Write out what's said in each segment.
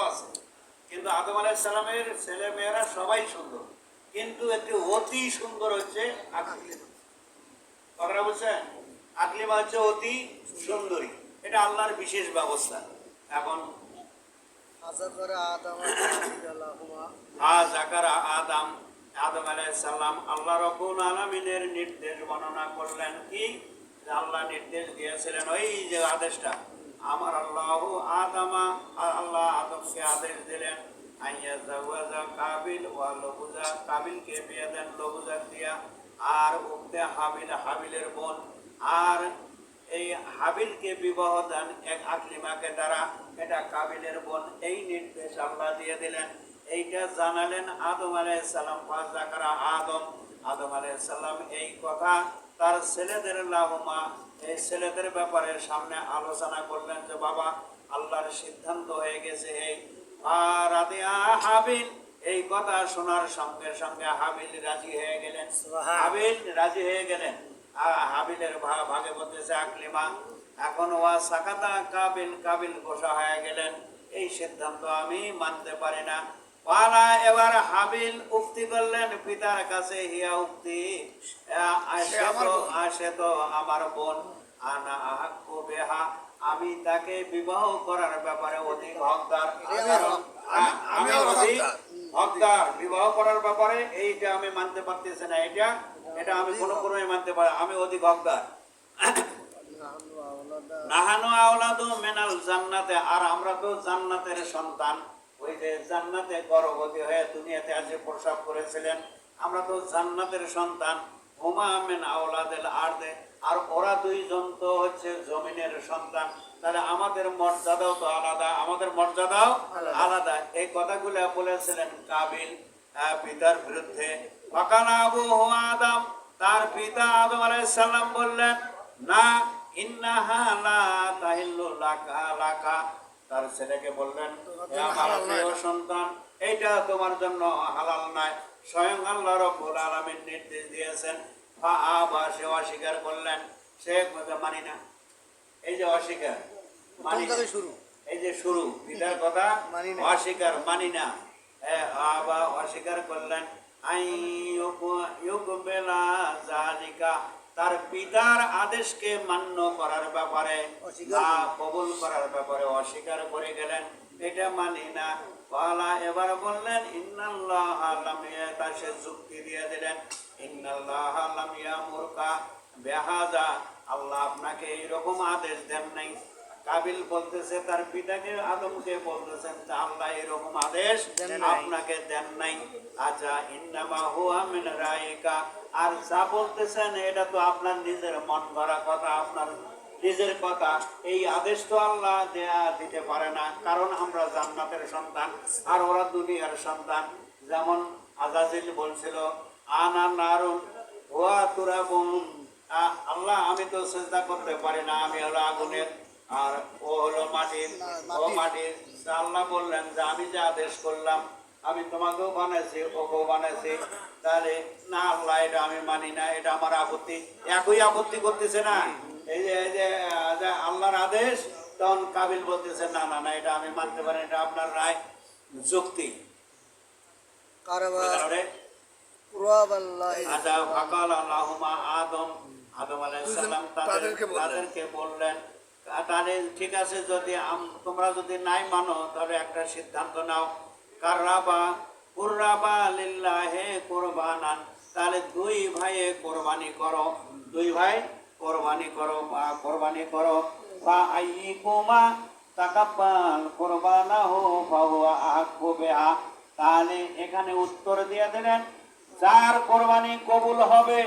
আছে, কিন্তু আদম আলাইহিস সালামের ছেলে মেয়েরা সবাই সুন্দর, কিন্তু একটি অতি সুন্দর হচ্ছে আকলিমা। কথাটা বুঝছেন? আকলিমা হচ্ছে অতি সুন্দরী, এটা আল্লাহর বিশেষ ব্যবস্থা। এখন আদম আদম আলাইহিস সালাম আল্লাহ রাব্বুল আলামিনের নির্দেশ বর্ণনা করলেন কি, আল্লাহ নির্দেশ দিয়েছিলেন ওই যে আদেশটা, আমার আল্লাহ আদামা, আল্লাহ আদমকে আদেশ দিলেন আইয়াজাওয়াজা কাবিল ওয়া লবুজা, কাবিলকে বিয়ে দেন লবুজা দিয়া, আর উক্তে হাবিল, হাবিলের বোন, আর এই হাবিলকে বিবাহ দেন এক আকলিমাকে দ্বারা, এটা কাবিলের বোন। এই নির্দেশ আল্লাহ দিয়ে দিলেন, এইটা জানালেন আদম আলাইহিস সালাম। ফাযাকারা আদম, আদম আলাইহিস সালাম এই কথা তার ছেলেদের লাহুমা, এই ছেলেদের ব্যাপারে সামনে আলোচনা করলেন যে বাবা আল্লাহর সিদ্ধান্ত হয়ে গেছে এই। আর হাবিল এই কথা শোনার সঙ্গে সঙ্গে হাবিল রাজি হয়ে গেলেন, হাবিল রাজি হয়ে গেলেন। হাবিলের ভাগে বলতেছে আকলিমা। এখন ওয়া সাকাতা কাবিল, কাবিল গোসা হয়ে গেলেন, এই সিদ্ধান্ত আমি মানতে পারি না। পালা এবার হাবিল উক্তি করলেন পিতার কাছে, হিয়া উক্তি, সে তো আমার বোন, আনা আহাক্কু বিহা, আমি তাকে বিবাহ করার ব্যাপারে অধিক হকদার, আমি অধিক হকদার বিবাহ করার ব্যাপারে। এইটা আমি মানতে পারতেছি না, এটা এটা আমি কোনো ক্রমে মানতে পারি, আমি অধিক হকদার। নাহানু আওলাদু মিনাল জান্নাতে, আর আমরা তো জান্নাতের সন্তান, ওই যে জান্নাতে গর্ভবতী হয়ে দুনিয়াতে আসে প্রসব করেছিলেন, আমরা তো জান্নাতের সন্তান। হুমা মিন আওলাদিল আরদে, আর ওরা দুইজন তো হচ্ছে জমিনের সন্তান, তাহলে আমাদের মর্যাদাও তো আলাদা, আমাদের মর্যাদাও আলাদা। এই কথাগুলো বলেছিলেন কাবিল পিতার বিরুদ্ধে। ফাকানা আবু হুয়া আদম, তার পিতা আদম আলাইহিস সালাম বললেন না, ইন্নাহা লা তাহিল্লু লাকা লাকা, তার ছেলেকে বললেন আমার প্রিয় সন্তান, এইটা তোমার জন্য হালাল নয়, স্বয়ং আল্লাহ রাব্বুল আলামিন নির্দেশ দিয়েছেন। আবার সে অস্বীকার করলেন, সে মানি না, এই যে অস্বীকার মানি না, এই যে শুরু পিতার কথা অস্বীকার মানি না, আবার অস্বীকার করলেন। তার পিতার আদেশকে মান্য করার ব্যাপারে, কবুল করার ব্যাপারে অস্বীকার করে গেলেন, এটা মানি না। পালা এবার বললেন ইন্নাল্লাহ লাম ইয়াতা, সে যুক্তি দিয়ে দিলেন ইন্নাল্লাহ লাম ইয়ামুরকা বিহাযা, আল্লাহ আপনাকে এইরকম আদেশ দেন নাই। কাবিল বলতেছে তার পিতাকে, আদমকে বলতেছেন আল্লাহ এরকম আদেশ আপনাকে দেন নাই। আচ্ছা, ইন্নামা হুয়া মিন রাইকা, আর যা বলতেছেন এটা তো আপনার নিজের মন গড়া কথা, আপনার নিজের কথা, এই আদেশ তো আল্লাহ দিতে পারে না, কারণ আমরা জান্নাতের সন্তান আর ওরা দুনিয়ার সন্তান। যেমন আজাজিল বলছিল আনা নারুন ওয়া তুরাবুন, আল্লাহ আমি তো সিজদা করতে পারি না, আমি হলো আগুনের আর ও হলো মাটির, ও মাটির। আল্লাহ বললেন যে আমি যে আদেশ করলাম, আমি তোমাকেও বানাইছি ওকেও বানাইছি, তাহলে না আল্লাহ এটা আমি মানি না, এটা আমার আপত্তি। একই আপত্তি করতেছে না, এই যে আল্লাহর আদেশ, তখন কাবিল বলতেছে না না না এটা আমি মানতে পারি, এটা আপনার রায় যুক্তি। আচ্ছা, ফাকাল আল্লাহুমা আদম, আদম আলাইহিস সালাম তাদেরকে বললেন, তাহলে ঠিক আছে, যদি তোমরা যদি নাই মানো তাহলে একটা সিদ্ধান্ত নাও, কাররাবা কুররাবা লিল্লাহি কুরবানান, তাহলে দুই ভাইয়ে কোরবানি করো, দুই ভাই কোরবানি করো বা কোরবানি করো। বা আইয়ুকুমা তাকাব্বাল কুরবানাহু ফাহুয়া আহাক্কু বিহা, তাহলে এখানে উত্তর দিয়ে দিলেন যার কোরবানি কবুল হবে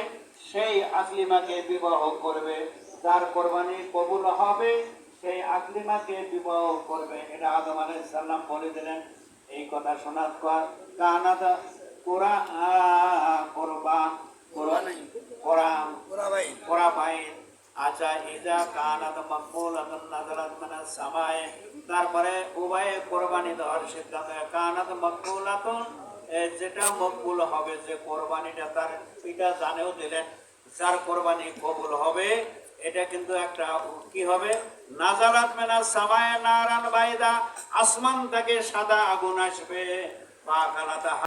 সেই আকলিমাকে বিবাহ করবে, যার কোরবানি কবুল হবে সেই আকলিমাকে বিবাহ করবে, এটা আদম আলাইহিস সালাম বলে দিলেন। এই কথা শোনার পর কানাত কোরা কোরবা কোরাবাইন, আচ্ছা ইজা কানাত মাকবুলাতুন নাযারাত মিনাস সামায়ে, তারপরে উভয়ে কোরবানি দেওয়ার সিদ্ধান্ত, কানাত মাকবুলাতুন, যেটা মকবুল হবে, যে কোরবানিটা তার পিতা জানেও দিলেন, যার কোরবানি কবুল হবে এটা কিন্তু একটা কি হবে, নাজারাত মিনাস সামায়ে নারান বাইদা, আসমান থেকে সাদা আগুন আসবে, পাখালাতা